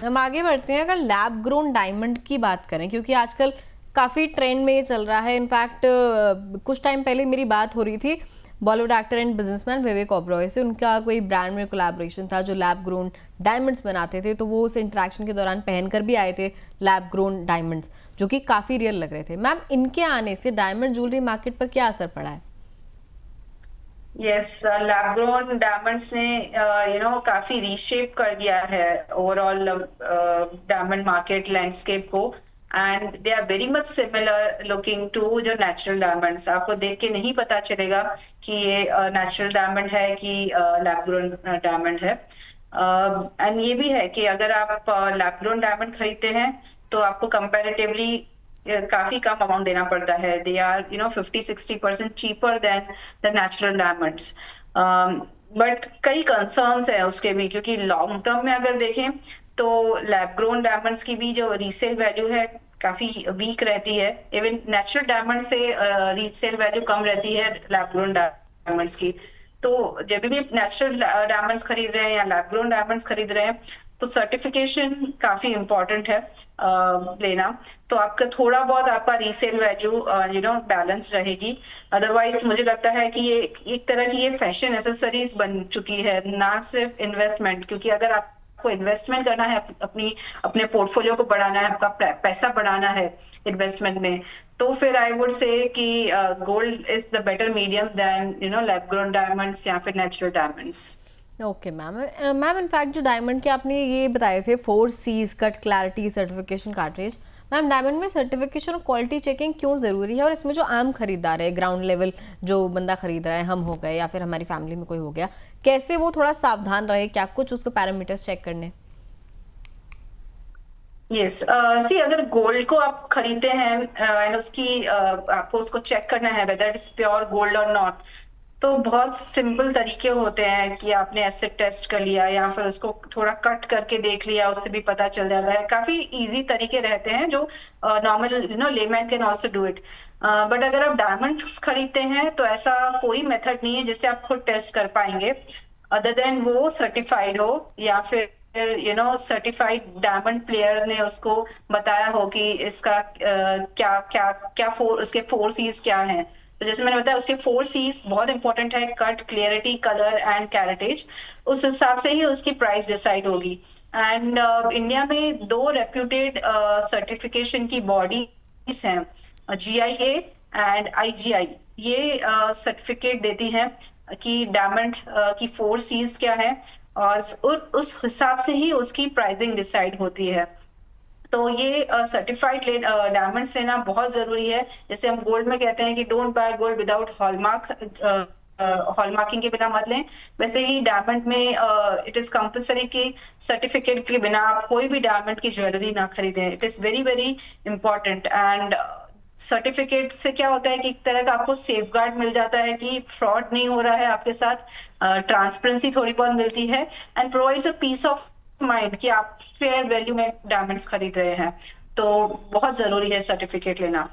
हम आगे बढ़ते हैं। अगर लैब ग्रोन डायमंड की बात करें, क्योंकि आजकल काफ़ी ट्रेंड में ये चल रहा है। इनफैक्ट कुछ टाइम पहले मेरी बात हो रही थी Bollywood actor and businessman Vivek Oberoi से। उनका कोई ब्रांड में कोलैबोरेशन था जो लैब ग्रोन डायमंड्स बनाते थे, तो वो उस इंटरेक्शन के दौरान पहनकर भी आए थे लैब ग्रोन डायमंड्स, जो कि काफ़ी रियल लग रहे थे। मैम, इनके आने से डायमंड ज्वेलरी मार्केट पर क्या असर पड़ा है? यस, लैब ग्रोन डायमंड्स ने काफी रीशेप कर दिया है ओवरऑल डायमंड मार्केट लैंडस्केप को। And they are very much similar looking to जो नेचुरल डायमंड्स। आपको देख के नहीं पता चलेगा कि ये नेचुरल डायमंड है कि लैब ग्रोन डायमंड है। एंड ये भी है कि अगर आप लैब ग्रोन डायमंड खरीदते हैं तो आपको कंपैरेटिवली काफी कम अमाउंट देना पड़ता है। They are 50-60% cheaper than the natural diamonds. But कई कंसर्न्स है उसके भी, क्योंकि लॉन्ग टर्म में अगर देखें तो लैब ग्रोन डायमंड्स की भी जो रीसेल वैल्यू है काफी वीक रहती है। इवन नेचुरल डायमंड से रीसेल वैल्यू कम रहती है लैब ग्रोन डायमंड्स की। तो जब भी नेचुरल डायमंड्स खरीद रहे हैं या लैब ग्रोन डायमंड्स खरीद रहे हैं तो सर्टिफिकेशन काफी इंपॉर्टेंट है लेना। तो आपका थोड़ा बहुत आपका रीसेल वैल्यू बैलेंस रहेगी। अदरवाइज मुझे लगता है कि ये एक तरह की ये फैशन एसेसरीज बन चुकी है, ना सिर्फ इन्वेस्टमेंट। क्योंकि अगर आपको इन्वेस्टमेंट करना है, अपने पोर्टफोलियो को बढ़ाना है, आपका पैसा बढ़ाना है इन्वेस्टमेंट में, तो फिर आई वुड से कि gold is the better medium than lab grown diamonds या फिर natural diamonds. Okay ma'am. Ma'am, in fact जो डायमंड के आपने ये बताए थे 4Cs cut, clarity, certification, cartridge, ma'am diamond में सर्टिफिकेशन और क्वालिटी चेकिंग क्यों ज़रूरी है? और इसमें जो आम खरीदार है, ग्राउंड लेवल जो बंदा खरीद रहा है, हम हो गए या फिर हमारी फैमिली में कोई हो गया, कैसे वो थोड़ा सावधान रहे? क्या कुछ उसके पैरामीटर्स चेक करने? यस, सी अगर गोल्ड को आप खरीदते हैं एंड आपको उसको चेक करना है वेदर इट्स प्योर गोल्ड और नॉट, तो बहुत सिंपल तरीके होते हैं कि आपने एसिड टेस्ट कर लिया या फिर उसको थोड़ा कट करके देख लिया, उससे भी पता चल जाता है। काफी इजी तरीके रहते हैं जो normal layman can also do it. But अगर आप डायमंड्स खरीदते हैं तो ऐसा कोई मेथड नहीं है जिससे आप खुद टेस्ट कर पाएंगे, अदर देन वो सर्टिफाइड हो या फिर सर्टिफाइड डायमंड प्लेयर ने उसको बताया हो कि इसका क्या क्या क्या उसके 4Cs क्या हैं। तो जैसे मैंने बताया उसके 4Cs बहुत इंपॉर्टेंट है, कट, क्लियरिटी, कलर एंड कैरेटेज। उस हिसाब से ही उसकी प्राइस डिसाइड होगी। एंड इंडिया में दो रेप्यूटेड सर्टिफिकेशन की बॉडीज हैं, GIA एंड IGI। ये सर्टिफिकेट देती है कि डायमंड की 4Cs क्या है, और उस हिसाब से ही उसकी प्राइसिंग डिसाइड होती है। तो ये सर्टिफाइड डायमंड्स लेना बहुत जरूरी है। जैसे हम गोल्ड में कहते हैं कि don't by gold without hallmark, hallmarking के बिना मत लें। वैसे ही डायमंड में इट इज कंपल्सरी कि सर्टिफिकेट के बिना आप कोई भी डायमंड की ज्वेलरी ना खरीदें। It is very very important. And certificate से क्या होता है कि एक तरह का आपको सेफ गार्ड मिल जाता है कि फ्रॉड नहीं हो रहा है आपके साथ, ट्रांसपेरेंसी थोड़ी बहुत मिलती है, and provides a peace of mind कि आप फेयर वैल्यू में डायमंड्स खरीद रहे हैं। तो बहुत जरूरी है सर्टिफिकेट लेना।